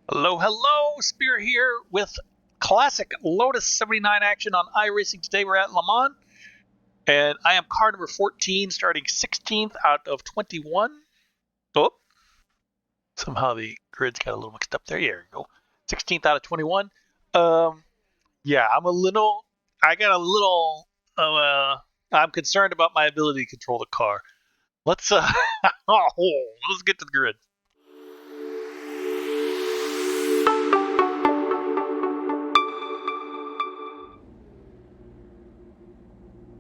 Hello, hello, Spear here with classic Lotus 79 action on iRacing. Today we're at Le Mans, and I am car number 14, starting 16th out of 21. Oh, somehow the grids got a little mixed up there. There you go. 16th out of 21. Yeah, I'm concerned about my ability to control the car. Let's get to the grid.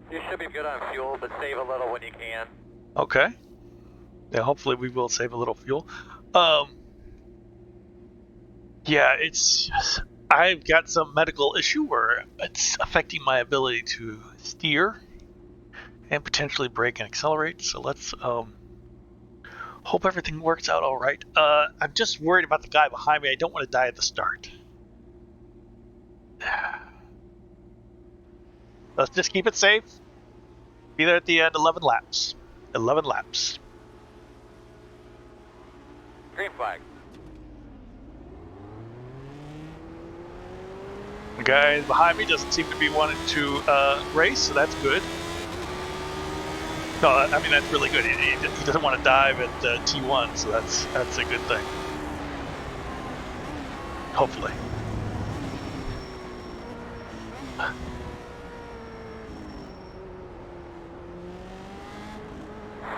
You should be good on fuel, but save a little when you can. Okay. Yeah, hopefully we will save a little fuel. Yeah, I've got some medical issue where it's affecting my ability to steer and potentially brake and accelerate. So let's hope everything works out all right. I'm just worried about the guy behind me. I don't want to die at the start. Let's just keep it safe. Be there at the end. 11 laps. 11 laps. Green flag. The guy behind me doesn't seem to be wanting to race, so that's good. No, I mean, that's really good. He doesn't want to dive at T1, so that's a good thing. Hopefully.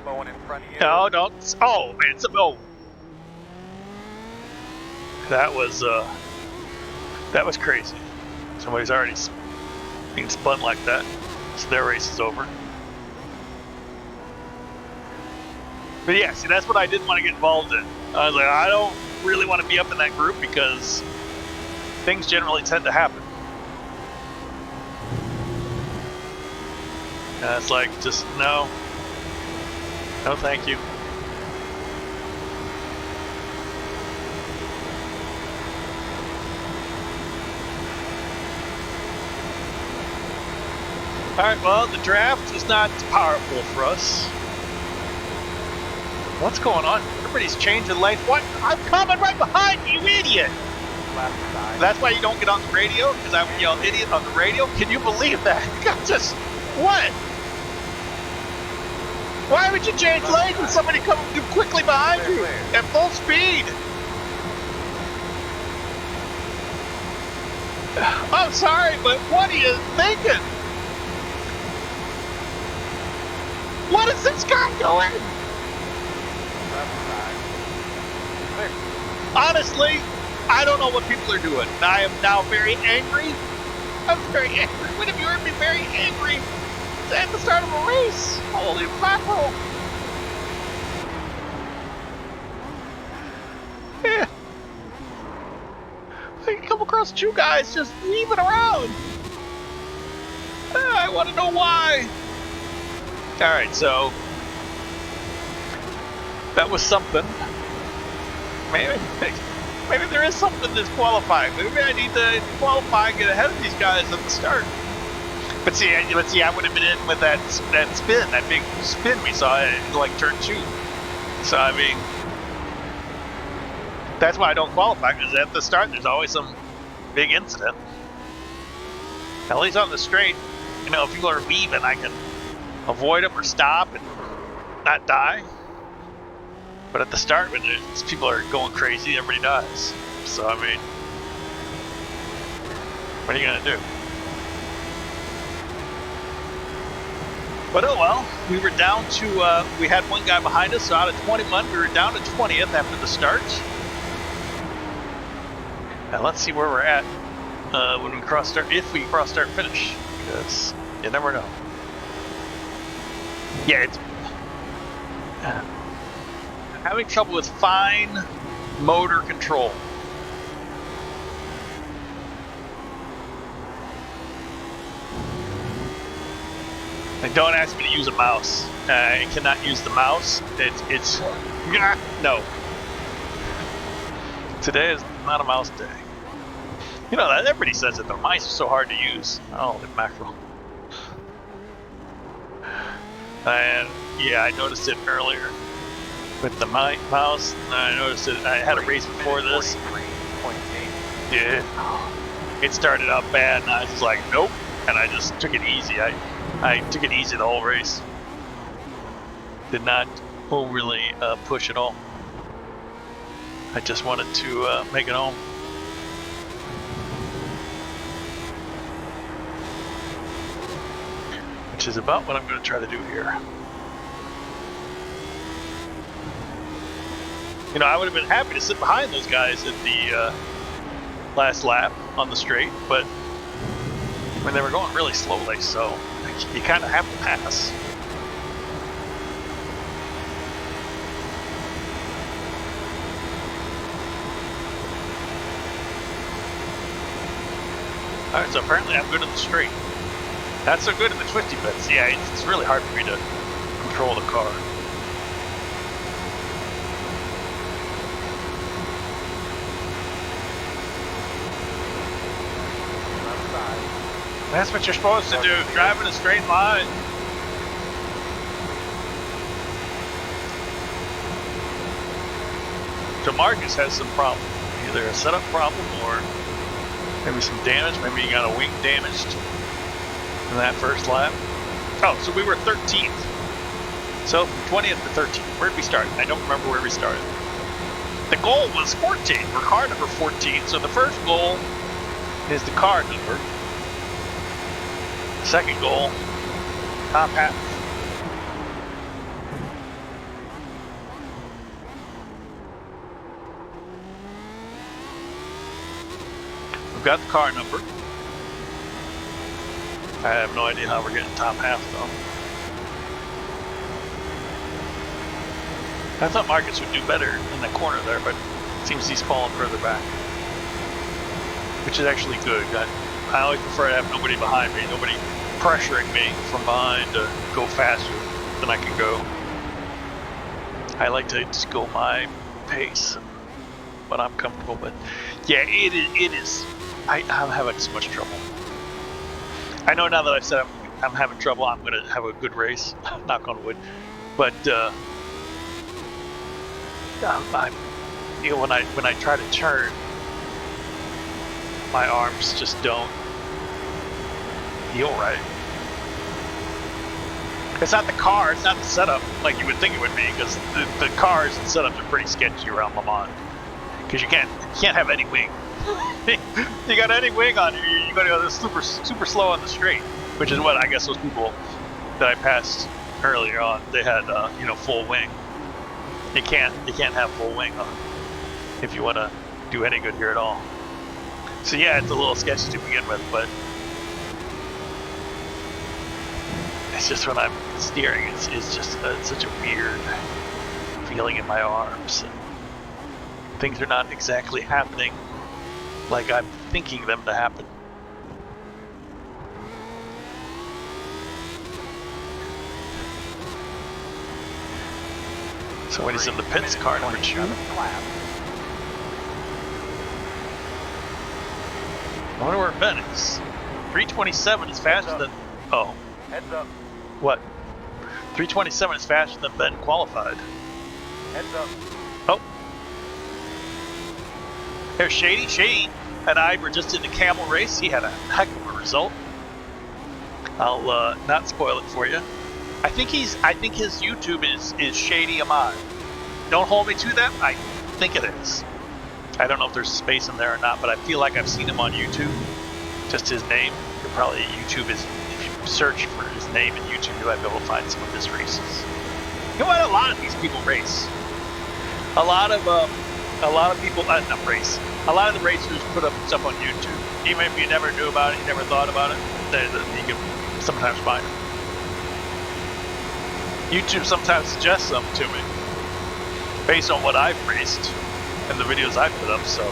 Slowing in front of you. No, don't. Oh, man, that was crazy. Somebody's already being spun like that, so their race is over. But yeah, see, that's what I didn't want to get involved in. I was like, I don't really want to be up in that group because things generally tend to happen. And it's like, just no, thank you. Alright, well, the draft is not powerful for us. What's going on? Everybody's changing lanes. What? I'm coming right behind you, idiot! Left side. That's why you don't get on the radio? Because I would yell idiot on the radio? Can you believe that? Just, what? Why would you change lanes when somebody comes quickly behind you at full speed? I'm sorry, but what are you thinking? What is this guy doing? Left side. Clear. Honestly, I don't know what people are doing. I am now very angry. I'm very angry. When have you heard me very angry at the start of a race? Holy mackerel. Yeah. I can come across two guys just weaving around. I want to know why. Alright, so that was something. Maybe there is something that's qualifying. Maybe I need to qualify and get ahead of these guys at the start. But see, I would have been in with that spin, that big spin we saw in like turn 2. So I mean, that's why I don't qualify, because at the start there's always some big incident. At least on the straight, you know, if people are weaving, I can avoid them or stop and not die. But at the start, when people are going crazy, everybody dies. So, I mean, what are you going to do? But oh well, we were down to, we had one guy behind us, so out of 21, we were down to 20th after the start. Now let's see where we're at when we cross start, if we cross start finish, because you never know. Yeah, it's having trouble with fine motor control. And don't ask me to use a mouse. I cannot use the mouse. It's no. Today is not a mouse day. You know that everybody says that the mice are so hard to use. Oh, the mackerel. And yeah, I noticed it earlier with the mouse. I noticed it. I had a race before this. 1.8. Yeah. It started out bad, and I was like, nope. And I just took it easy. I took it easy the whole race. Did not overly push at all. I just wanted to make it home. Which is about what I'm going to try to do here. You know, I would have been happy to sit behind those guys at the last lap on the straight, but I mean, they were going really slowly, so you kind of have to pass. Alright, so apparently I'm good in the straight. Not so good in the twisty bits. Yeah, it's really hard for me to control the car. That's what you're supposed to do, drive in a straight line. So Marcus has some problem. Either a setup problem or maybe some damage. Maybe he got a wing damaged in that first lap. Oh, so we were 13th. So from 20th to 13th. Where'd we start? I don't remember where we started. The goal was 14. We're car number 14. So the first goal is the car number. Second goal, top half. We've got the car number. I have no idea how we're getting top half though. I thought Marcus would do better in the corner there, but it seems he's falling further back. Which is actually good. I always prefer to have nobody behind me, nobody pressuring me from behind to go faster than I can go. I like to just go my pace when I'm comfortable, but yeah, it is. I'm having so much trouble. I know now that I've said I'm having trouble, I'm going to have a good race, knock on wood, but you know, when I try to turn, my arms just don't feel right. It's not the car, it's not the setup like you would think it would be, because the cars and setups are pretty sketchy around Le Mans. Because you can't have any wing. You got any wing on you, you're going to go super slow on the straight, which is what I guess those people that I passed earlier on, they had you know, full wing. You can't have full wing on if you want to do any good here at all. So yeah, it's a little sketchy to begin with, but it's just when I'm steering, it's just such a weird feeling in my arms. And things are not exactly happening like I'm thinking them to happen. So when he's in the pits, car number 2. I wonder where Ben is. 327 is faster than... Oh. Heads up. What? 327 is faster than Ben qualified. Heads up. Oh. There's Shady. Shady and I were just in the camel race. He had a heck of a result. I'll not spoil it for you. I think his YouTube is Shady Ahmad. Don't hold me to that. I think it is. I don't know if there's space in there or not, but I feel like I've seen him on YouTube. Just his name. You're probably YouTube is. If you search for his name in YouTube, you might be able to find some of his races. You know what? A lot of these people race. A lot of people not race. A lot of the racers put up stuff on YouTube. Even if you never knew about it, you never thought about it, you can sometimes find them. YouTube sometimes suggests something to me based on what I've raced and the videos I've put up. So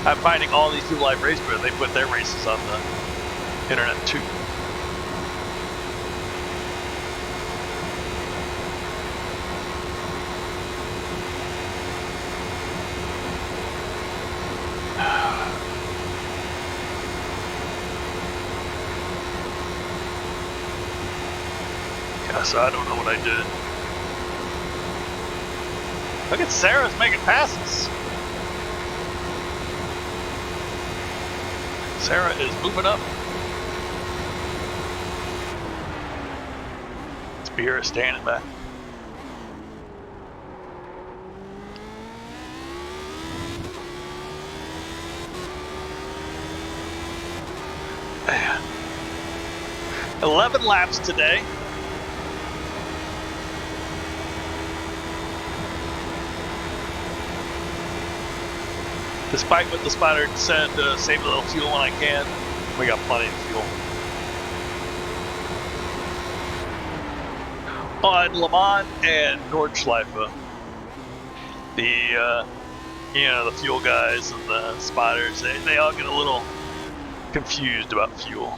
I'm finding all these people I've raced with, they put their races on the internet too. So I don't know what I did. Look at Sarah's making passes. Sarah is moving up. Spear is standing back. Man. 11 laps today. Despite what the spotter said, save a little fuel when I can. We got plenty of fuel. On Le Mans and Nordschleife, the the fuel guys and the spotters, they all get a little confused about fuel.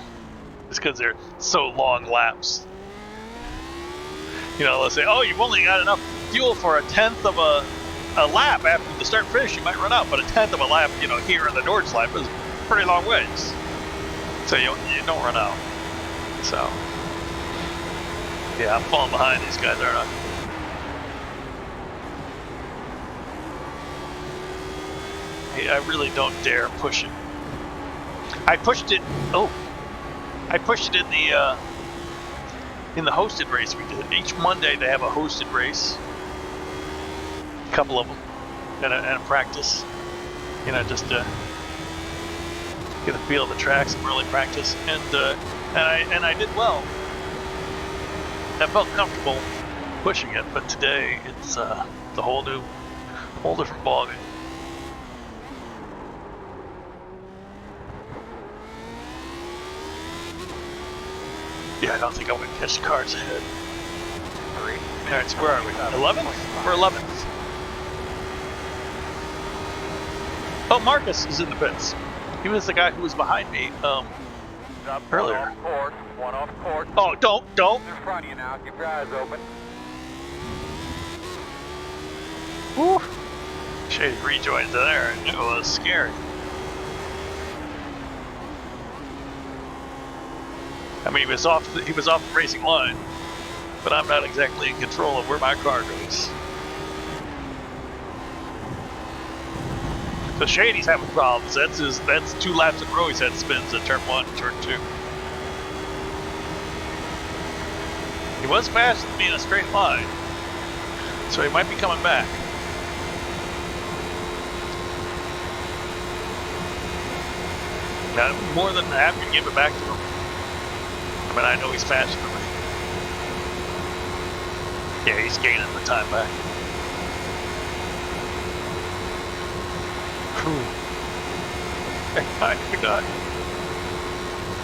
It's because they're so long laps. They'll say, oh, you've only got enough fuel for a tenth of a lap after the start finish. You might run out, but a tenth of a lap, here in the Nordschleife is a pretty long ways. So you don't run out. So, yeah, I'm falling behind these guys, aren't I? Yeah, I really don't dare push it. I pushed it. Oh, I pushed it in the hosted race we did. Each Monday they have a hosted race. A couple of them, and a practice. Just to get a feel of the tracks and really practice. And I did well. I felt comfortable pushing it, but today it's the whole different ballgame. Yeah, I don't think I'm going to catch the cars ahead. Alright, so where are we? 11th? We're 11th. Oh, Marcus is in the pits. He was the guy who was behind me earlier. One off course. Oh, don't! In front of you now. Keep your eyes open. Woo! Shady rejoined there, and it was scary. I mean, he was off the racing line, but I'm not exactly in control of where my car goes. So Shady's having problems. That's 2 laps in a row he's had spins at turn 1 and turn 2. He was fast to be in a straight line, so he might be coming back. Now, I'm more than happy to give it back to him. But I know he's faster than me. Yeah, he's gaining the time back. I forgot.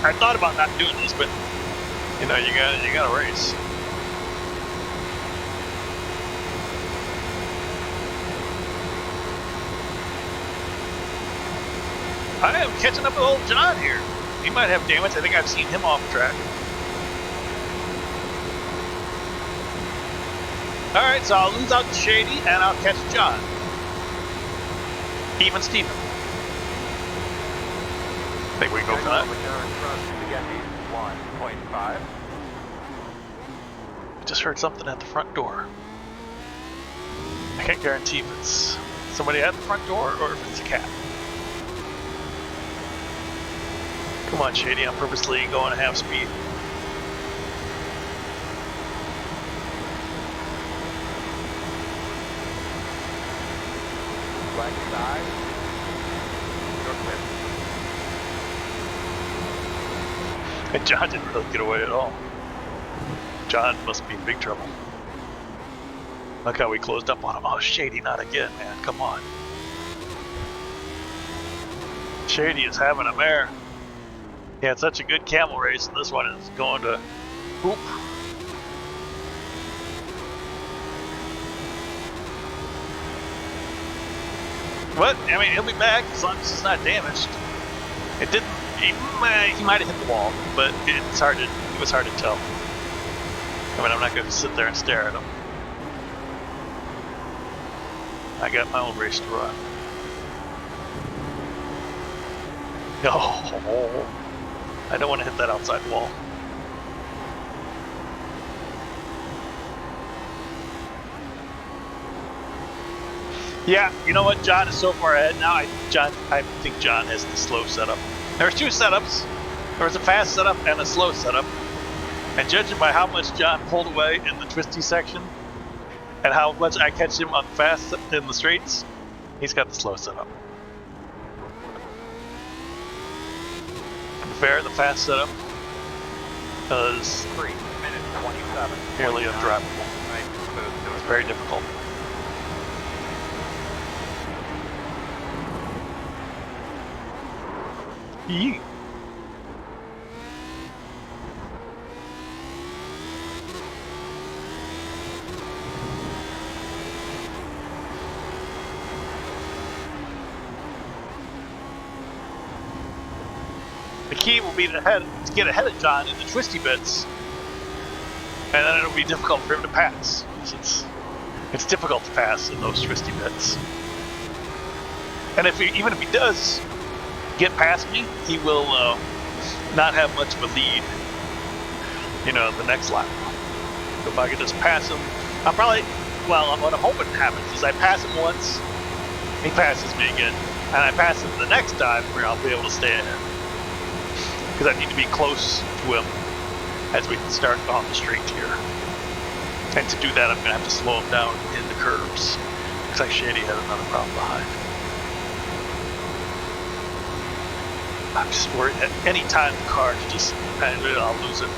I thought about not doing this, but you gotta race. I am catching up with old John here. He might have damage. I think I've seen him off track. Alright, so I'll lose out to Shady and I'll catch John. Even Steven. I think we can go for that. I just heard something at the front door. I can't guarantee if it's somebody at the front door or if it's a cat. Come on, Shady, I'm purposely going half speed. Right side. And John didn't really get away at all. John must be in big trouble. Look how we closed up on him. Oh, Shady, not again, man. Come on. Shady is having a mare. He had such a good camel race, and this one is going to poop. But, I mean, he'll be back as long as he's not damaged. It didn't, he might have hit the wall, but it was hard to tell. I mean, I'm not going to sit there and stare at him. I got my own race to run. Oh, I don't want to hit that outside wall. Yeah, you know what? John is so far ahead now. I think John has the slow setup. There's two setups. There was a fast setup and a slow setup. And judging by how much John pulled away in the twisty section and how much I catch him on fast in the straights, he's got the slow setup. To be fair, the fast setup is 3 minutes 27. nearly undrivable. It's very difficult. Yee. The key will be to get ahead of John in the twisty bits, and then it'll be difficult for him to pass. It's difficult to pass in those twisty bits. And even if he does get past me, he will not have much of a lead, the next lap. So if I could just pass him, what I'm hoping happens is I pass him once, he passes me again, and I pass him the next time where I'll be able to stay ahead. Because I need to be close to him as we start on the straight here. And to do that, I'm going to have to slow him down in the curves. Looks like Shady had another problem behind. I'm just worried at any time the car I'll lose it.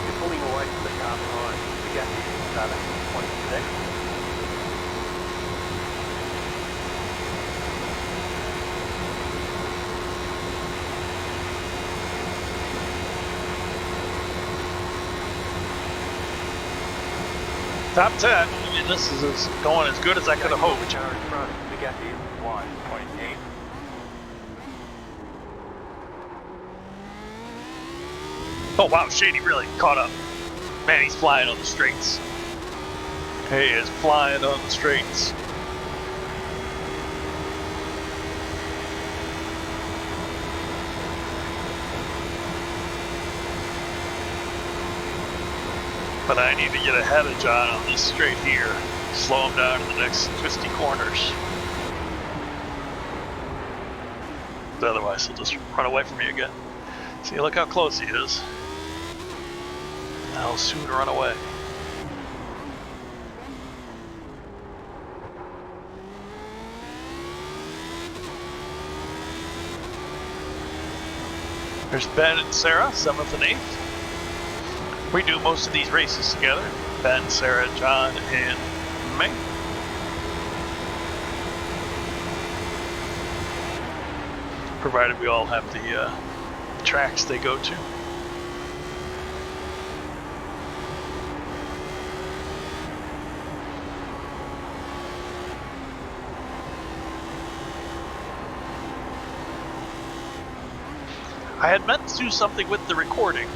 You're pulling away from the car behind. We got you 7.6. Top 10. I mean, this is going as good as I could have hoped. We got you 1.8. Oh wow, Shady really caught up. Man, he's flying on the straights. He is flying on the straights. But I need to get ahead of John on this straight here. Slow him down in the next twisty corners. Otherwise, he'll just run away from me again. See, look how close he is. I'll soon run away. There's Ben and Sarah, 7th and 8th. We do most of these races together. Ben, Sarah, John, and me. Provided we all have the tracks they go to. I had meant to do something with the recording.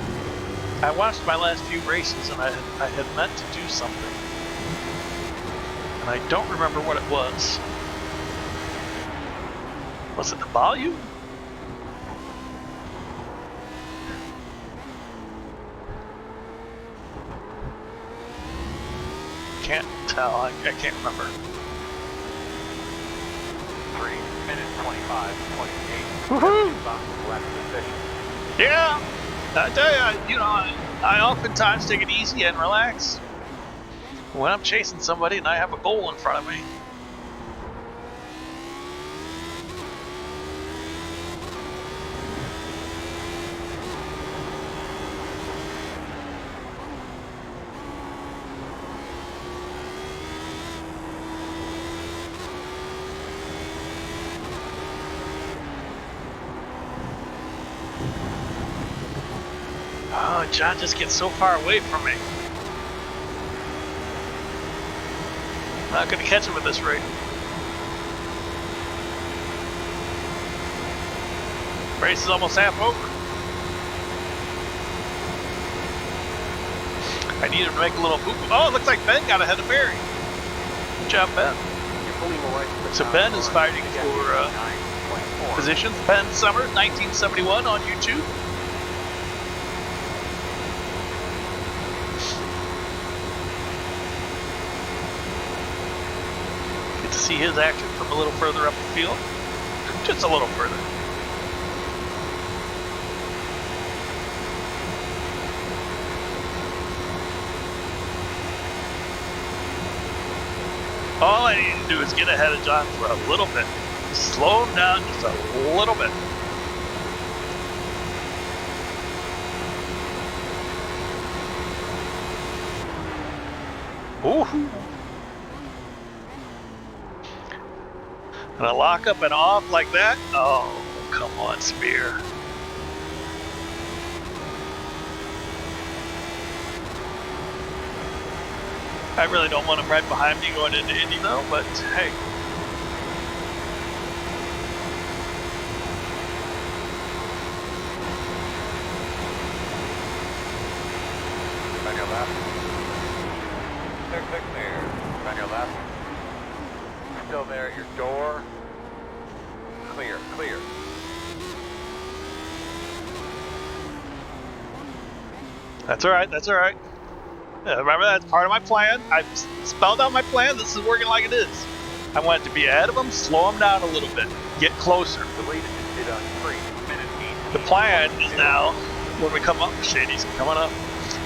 I watched my last few races and I had meant to do something. And I don't remember what it was. Was it the volume? Can't tell, I can't remember. 3 minutes 25.8. Woohoo! Left position. Yeah! I tell you, I oftentimes take it easy and relax when I'm chasing somebody and I have a goal in front of me. Oh, John just gets so far away from me. I'm not going to catch him at this rate. Race is almost half over. I need him to make a little boop. Oh, it looks like Ben got ahead of Barry. Good job, Ben. So Ben is fighting for positions. Ben Summers, 1971 on YouTube. Get to see his action from a little further up the field. Just a little further. All I need to do is get ahead of John for a little bit. Slow him down just a little bit. Ooh. And a lock up and off like that? Oh, come on, Spear. I really don't want him right behind me going into Indy though, but hey. On your left. Clear. On your left. Still there at your door. Clear. That's alright, that's alright. Remember, that's part of my plan. I've spelled out my plan. This is working like it is. I want it to be ahead of him, slow him down a little bit, get closer. The lead is on 3 minutes. The plan is now, when we come up, Shady's coming up,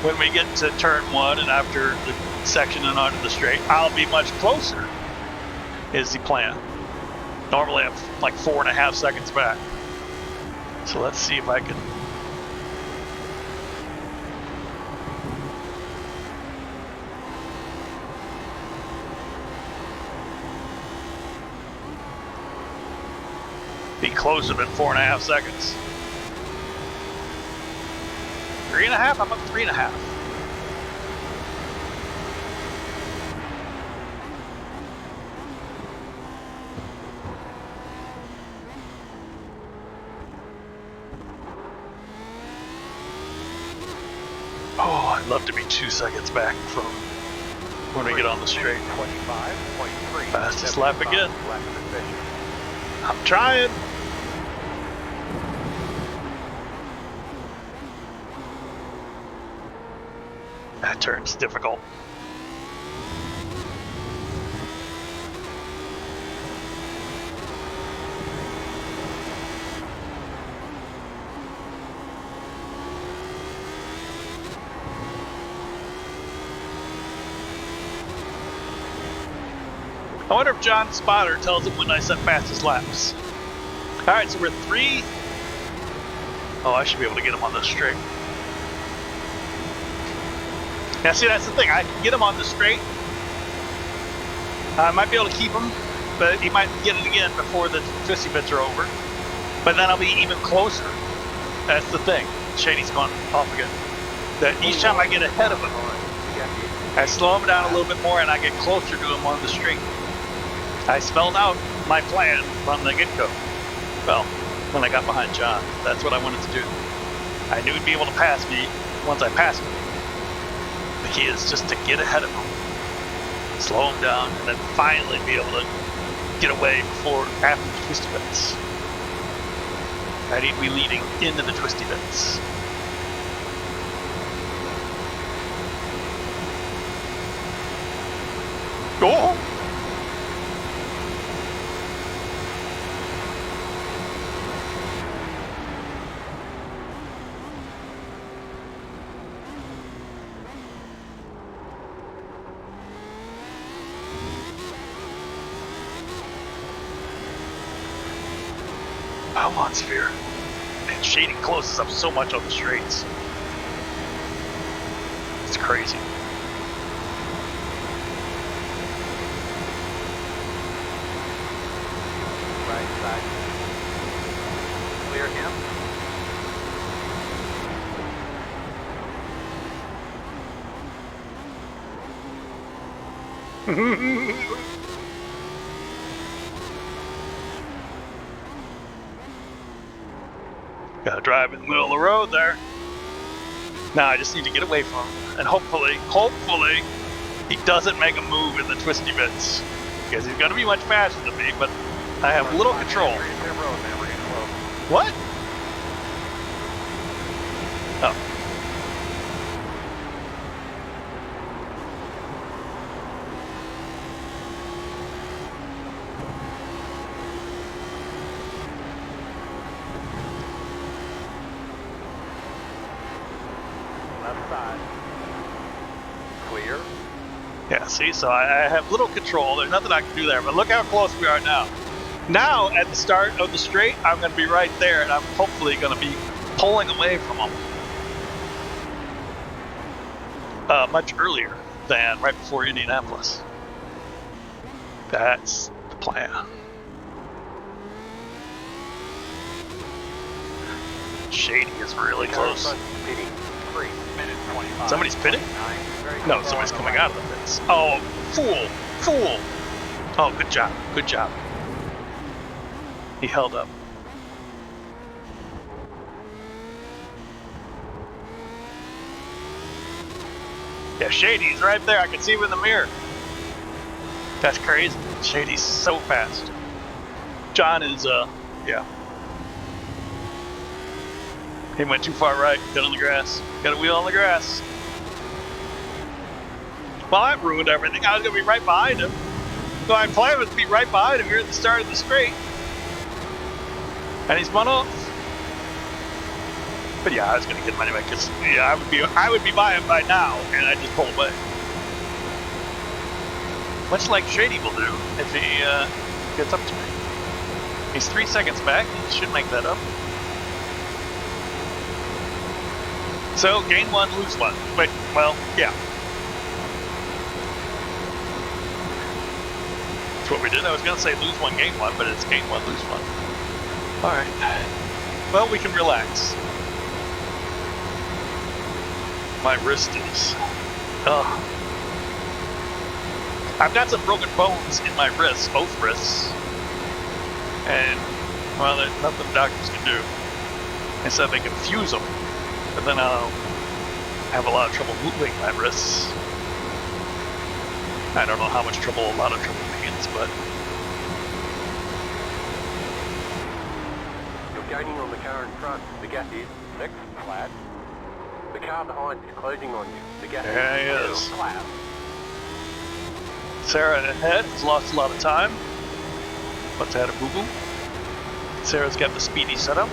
when we get to turn 1 and after the section and onto the straight, I'll be much closer, is the plan. Normally I'm like 4.5 seconds back. So let's see if I can. Be closer than 4.5 seconds. 3.5? I'm up 3.5. Oh, I'd love to be 2 seconds back from when we get on the straight. 25.3. Fastest lap again. Lap of the session. I'm trying. That turn's difficult. I wonder if John's spotter tells him when I set fastest laps. Alright, so we're 3. Oh, I should be able to get him on the straight. Now see, that's the thing. I can get him on the straight. I might be able to keep him, but he might get it again before the twisty bits are over. But then I'll be even closer. That's the thing. Shady's gone off again. That each time I get ahead of him, I slow him down a little bit more and I get closer to him on the straight. I spelled out my plan from the get-go. Well, when I got behind John, that's what I wanted to do. I knew he'd be able to pass me once I passed him. The key is just to get ahead of him, slow him down, and then finally be able to get away before after the twisty bits. I need to be leading into the twisty bits. Oh! Come on, Sphere. Man, Shady closes up so much on the straights. It's crazy. Right side. Clear him. Gotta drive in the middle of the road there. Now I just need to get away from him. And hopefully, he doesn't make a move in the twisty bits. Because he's gonna be much faster than me, but I have little control. What? Oh. Yeah, see, so I have little control. There's nothing I can do there, but look how close we are now. Now, at the start of the straight, I'm going to be right there, and I'm hopefully going to be pulling away from them much earlier than right before Indianapolis. That's the plan. Shady is really close. Somebody's pitting? No, somebody's coming out of the pits. Oh, fool! Fool! Oh, good job. Good job. He held up. Yeah, Shady's right there. I can see him in the mirror. That's crazy. Shady's so fast. John is, yeah. He went too far right. Got on the grass. Got a wheel on the grass. Well, that ruined everything. I was going to be right behind him. So my plan was to be right behind him here at the start of the straight. And he's spun off. But yeah, I was going to get him anyway, because yeah, I would be by him by now, and I just pull away. Much like Shady will do if he gets up to me. He's 3 seconds back. He should make that up. So, gain one, lose one. Wait, well, yeah. That's what we did. I was going to say lose one, gain one, but it's gain one, lose one. Alright. Well, we can relax. My wrist is... Ugh. I've got some broken bones in my wrists, both wrists. And, well, there's nothing doctors can do. Instead, they can fuse them. But then I'll have a lot of trouble moving my wrists. I don't know how much trouble a lot of trouble means, but... You're gaining on the car in front. The gap is 6, flat. The car behind is closing on you. The gap is 2, flat. Sarah ahead has lost a lot of time. But had a boo-boo. Sarah's got the Speedy setup.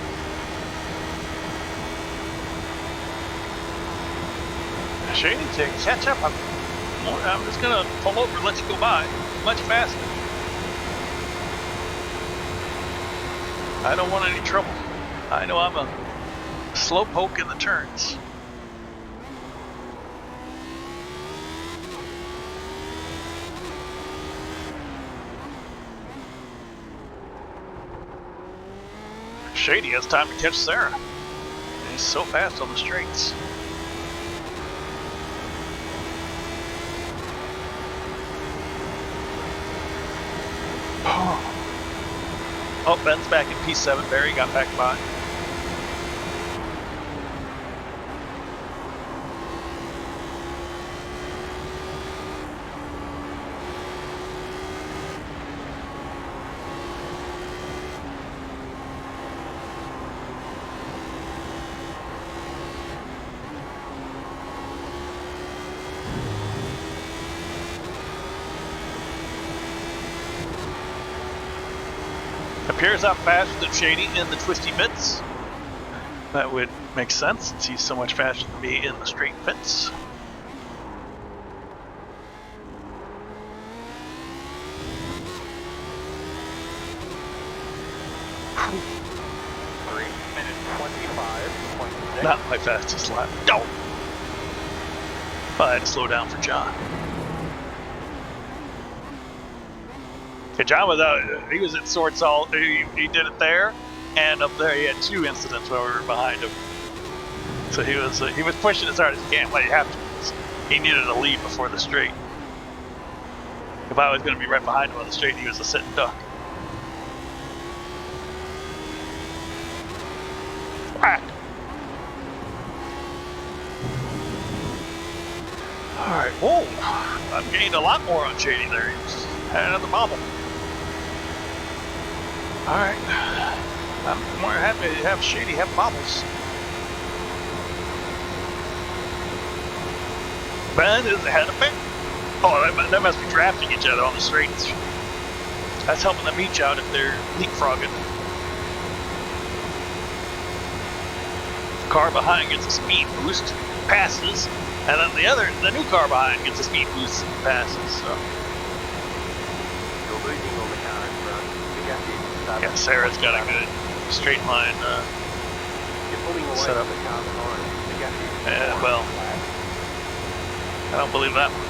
Shady, catch up. I'm just gonna pull over and let you go by much faster. I don't want any trouble. I know I'm a slowpoke in the turns. Shady has time to catch Sarah. He's so fast on the straights. Oh, Ben's back in P7. Barry got back by. Appears I'm faster than Shady in the twisty bits. That would make sense since he's so much faster than me in the straight bits. Not my fastest lap. No! I had to slow down for John. Okay, John was out. He was at Swords all. He did it there, and up there he had 2 incidents where we were behind him. So he was pushing as hard as he can. Well, you have to. He needed a lead before the straight. If I was going to be right behind him on the straight, he was a sitting duck. Whack! Alright, whoa! I've gained a lot more on Shady there. He's had another bobble. Alright. I'm more happy to have Shady have bobbles. Ben is ahead of me. Oh, that must be drafting each other on the straights. That's helping them each out if they're leapfrogging. The car behind gets a speed boost, passes, And then the new car behind gets a speed boost and passes. So You're losing on the car in front. The gap is yeah, Sarah's got a good straight line You're pulling away set up. from the car behind. The gap is Well, I don't believe that one.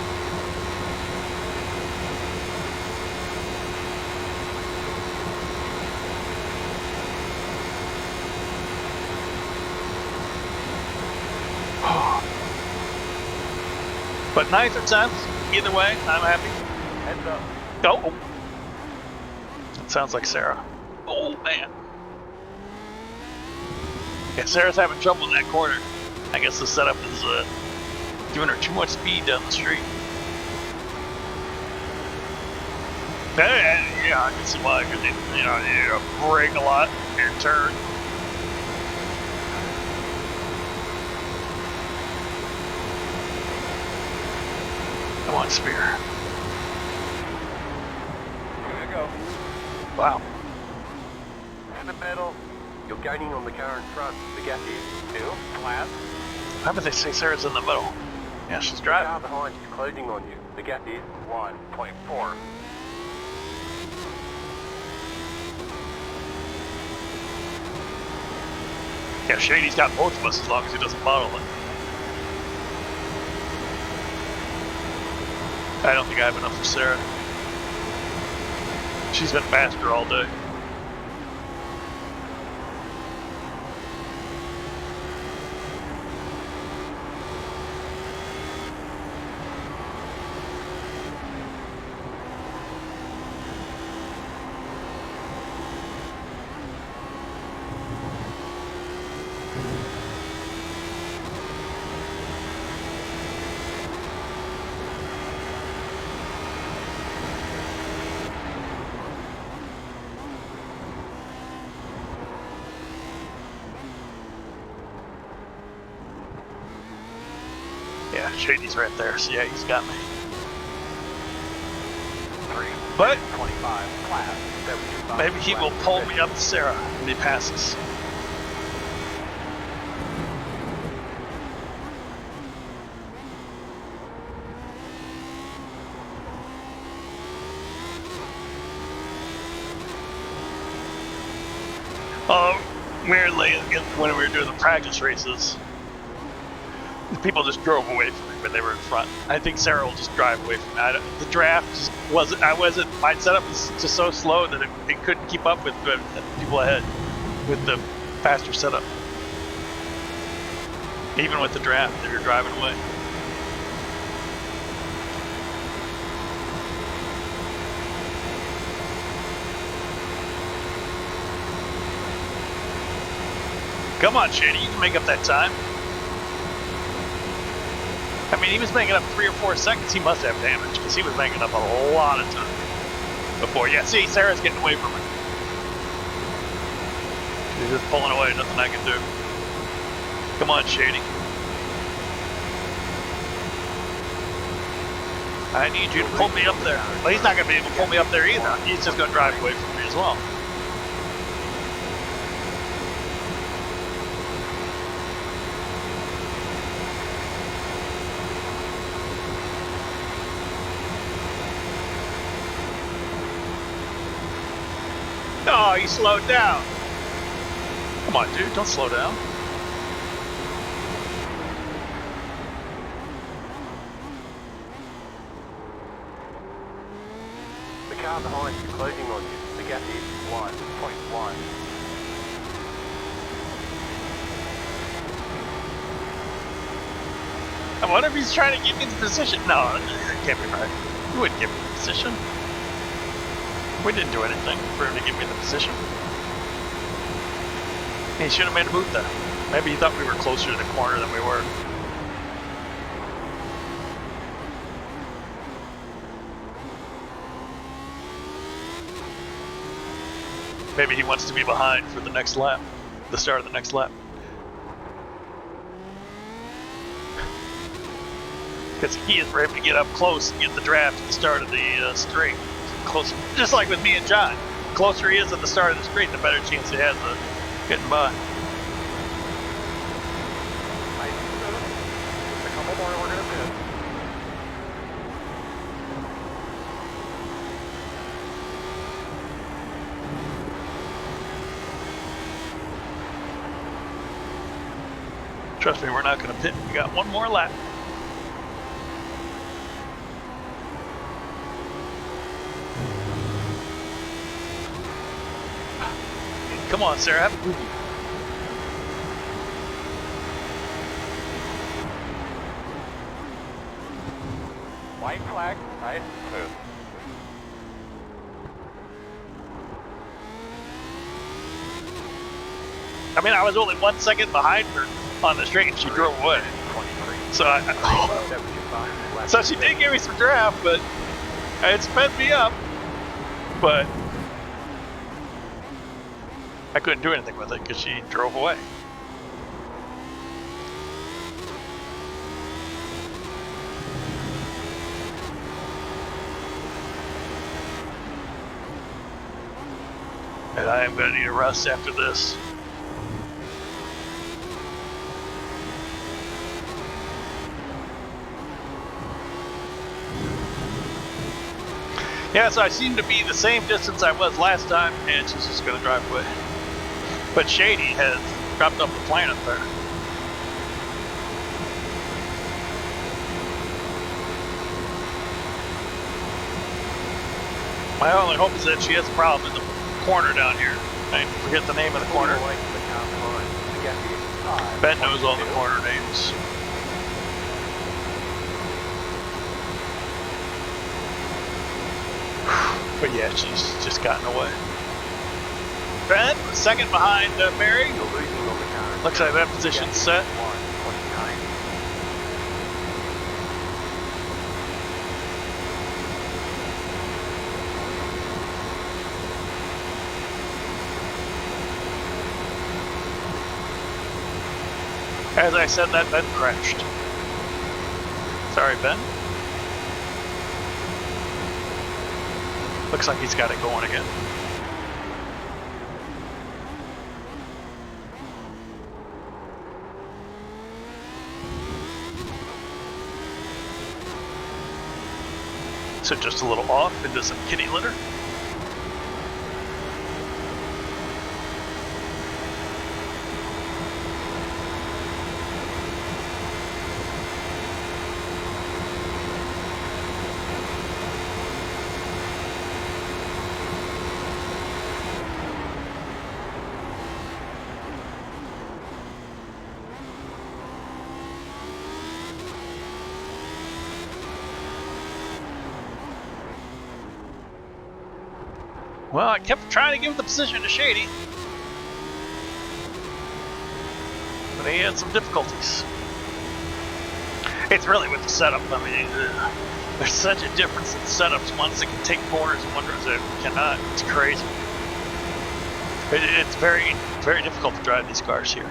But 9th or 10th, either way, I'm happy. Heads up. Oh, that sounds like Sarah. Oh man. Yeah, Sarah's having trouble in that corner. I guess the setup is giving her too much speed down the street. Yeah, I can see why. Because you brake a lot and turn. Come on, Spear. Here we go. Wow. In the middle. You're gaining on the car in front. The gap is 2. Flat. How about they say Sarah's in the middle? Yeah, she's The car driving. behind is closing on you. The gap is 1.4. Yeah, Shady's got both of us as long as he doesn't bottle it. I don't think I have enough for Sarah. She's been faster all day. Yeah, Shady's right there, so yeah, he's got me. 3. But 25. Flat. 75. maybe he will pull me up to Sarah when he passes. Weirdly, when we were doing the practice races, people just drove away from me when they were in front. I think Sarah will just drive away from me. The draft just wasn't. My setup was just so slow that it couldn't keep up with the people ahead with the faster setup. Even with the draft, they were driving away. Come on, Shady, you can make up that time. I mean, he was making up 3 or 4 seconds. He must have damage because he was making up a lot of time before. Yeah, see, Sarah's getting away from him. She's just pulling away. Nothing I can do. Come on, Shady. I need you to pull me up there. Well, he's not going to be able to pull me up there either. He's just going to drive away from me as well. Oh, he slowed down. Come on, dude, don't slow down. The car behind is closing on you. The gap is 1.1. I wonder if he's trying to give me the position. No, that can't be right. He wouldn't give me the position. We didn't do anything for him to give me the position. He should have made a move there. Maybe he thought we were closer to the corner than we were. Maybe he wants to be behind for the next lap, the start of the next lap. Because he is able to get up close and get the draft at the start of the straight. Close, just like with me and John. The closer he is at the start of the straight, the better chance he has of getting by. A couple corner, we're going to pit. Trust me, we're not going to pit. We got one more lap. Come on, Sarah, have a boogie. White flag, right? Move. I mean, I was only 1 second behind her on the straight, and she drove away. 23. So so she did give me some draft, but it sped me up. But I couldn't do anything with it because she drove away. And I am going to need a rest after this. Yeah, so I seem to be the same distance I was last time, and she's just going to drive away. But Shady has dropped off the planet there. My only hope is that she has a problem in the corner down here. I forget the name of the corner. Ben knows all the corner names. But yeah, she's just gotten away. Ben, second behind Mary. Looks like that position's set. As I said that, Ben crashed. Sorry, Ben. Looks like he's got it going again. So just a little off into some kitty litter. Well, I kept trying to give the position to Shady, but he had some difficulties. It's really with the setup. I mean, there's such a difference in setups. Ones that can take corners and ones that cannot. It's crazy. It's very, very difficult to drive these cars here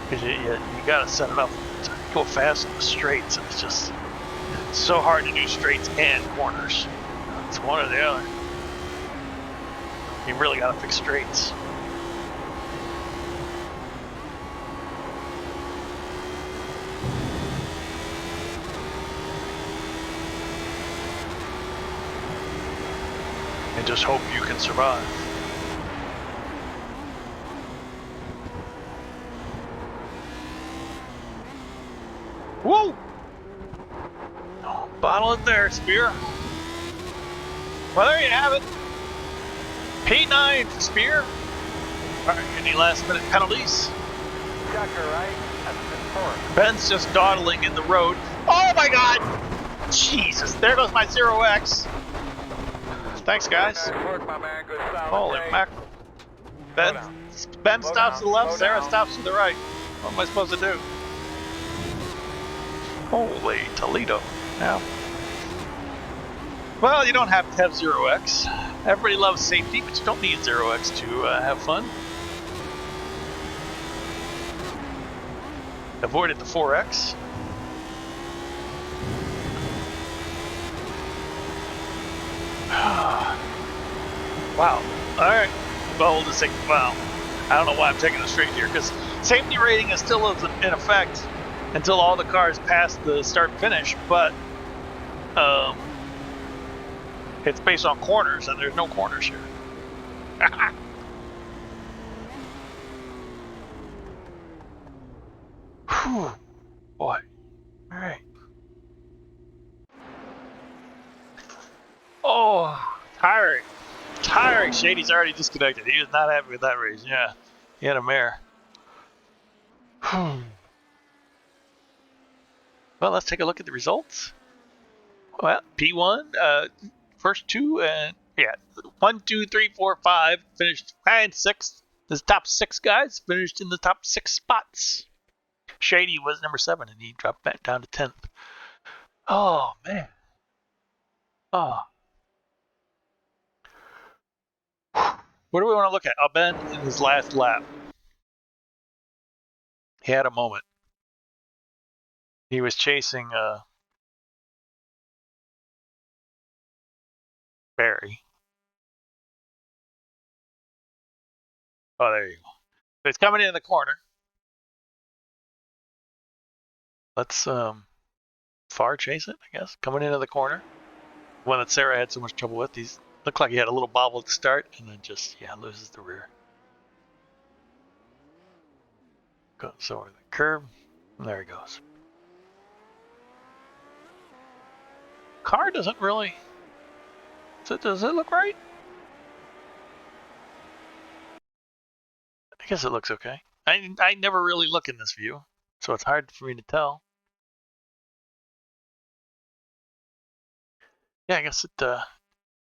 because you got to set it up to go fast on the straights, and it's just so hard to do straights and corners. It's one or the other. You really gotta fix straights. And just hope you can survive. Whoa! Oh, bottle it there, Spear. Well, there you have it. P9 for Spear. Alright, any last minute penalties? Checker, right? That's Ben's just dawdling in the road. Oh my god! Jesus, there goes my 0x. Thanks, guys. Holy mackerel. Ben stops to the left, Sarah stops to the right. What am I supposed to do? Holy Toledo. Now. Well, you don't have to have 0x. Everybody loves safety, but you don't need 0x to have fun. Avoided the 4x. Wow. Alright. Well, we'll just take, well, I don't know why I'm taking a straight here, because safety rating is still in effect. until all the cars pass the start finish, but it's based on corners, and there's no corners here. Whew, boy. All right. Oh, tiring. Tiring. Shady's already disconnected. He was not happy with that race. Yeah, he had a mare. Well, let's take a look at the results. Well, P1, first two, and yeah, 1, 2, 3, 4, 5 finished, and 6. The top 6 guys finished in the top 6 spots. Shady was number 7, and he dropped back down to 10th. Oh man. Oh. What do we want to look at? Ben in his last lap. He had a moment. He was chasing Barry. Oh, there you go. It's coming in the corner. Let's far chase it, I guess. Coming into the corner. One that Sarah had so much trouble with. He's looked like he had a little bobble at the start, and then just loses the rear. Goes over the curb, and there he goes. Car doesn't really. Does it look right? I guess it looks okay. I never really look in this view, so it's hard for me to tell. Yeah, I guess it.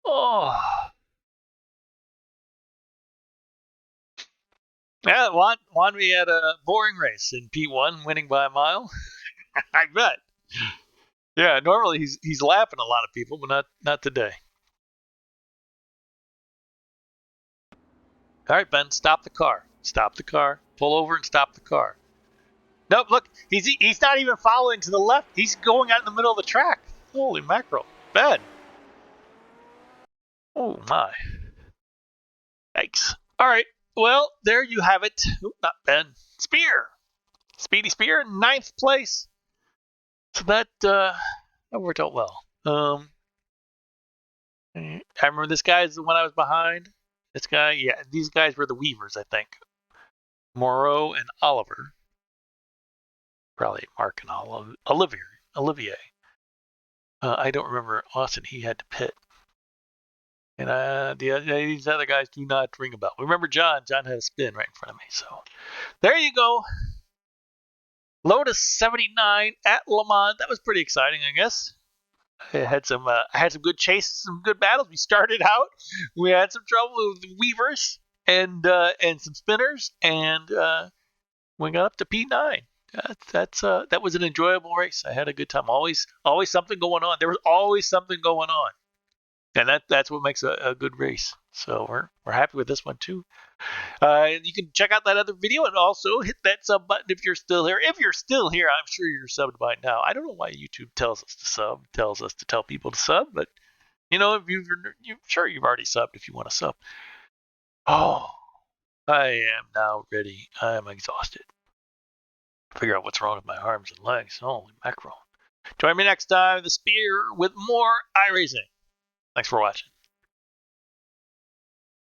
Oh. Yeah, Juan, we had a boring race in P1, winning by a mile. I bet. Yeah, normally he's laughing a lot of people, but not today. All right, Ben, stop the car. Stop the car. Pull over and stop the car. Nope, look, he's not even following to the left. He's going out in the middle of the track. Holy mackerel. Ben. Oh, my. Yikes. All right, well, there you have it. Ooh, not Ben. Spear. Speedy Spear, 9th place. So that worked out well. I remember this guy's the one I was behind. This guy, yeah, these guys were the Weavers, I think. Moreau and Oliver. Probably Mark and Olivier. I don't remember Austin. He had to pit. And these other guys do not ring a bell. Remember John? John had a spin right in front of me. So there you go. Lotus 79 at Le Mans. That was pretty exciting, I guess. I had some good chases, some good battles. We started out, we had some trouble with the Weavers and some spinners, and we got up to P9. That was an enjoyable race. I had a good time. Always something going on. There was always something going on, and that's what makes a good race. So we're happy with this one too. You can check out that other video and also hit that sub button if you're still here. If you're still here, I'm sure you're subbed by now. I don't know why YouTube tells us to sub, tells us to tell people to sub, but if you're sure you've already subbed if you want to sub. Oh, I am now ready. I am exhausted. Figure out what's wrong with my arms and legs. Holy mackerel. Join me next time, The Spear, with more iRacing. Thanks for watching.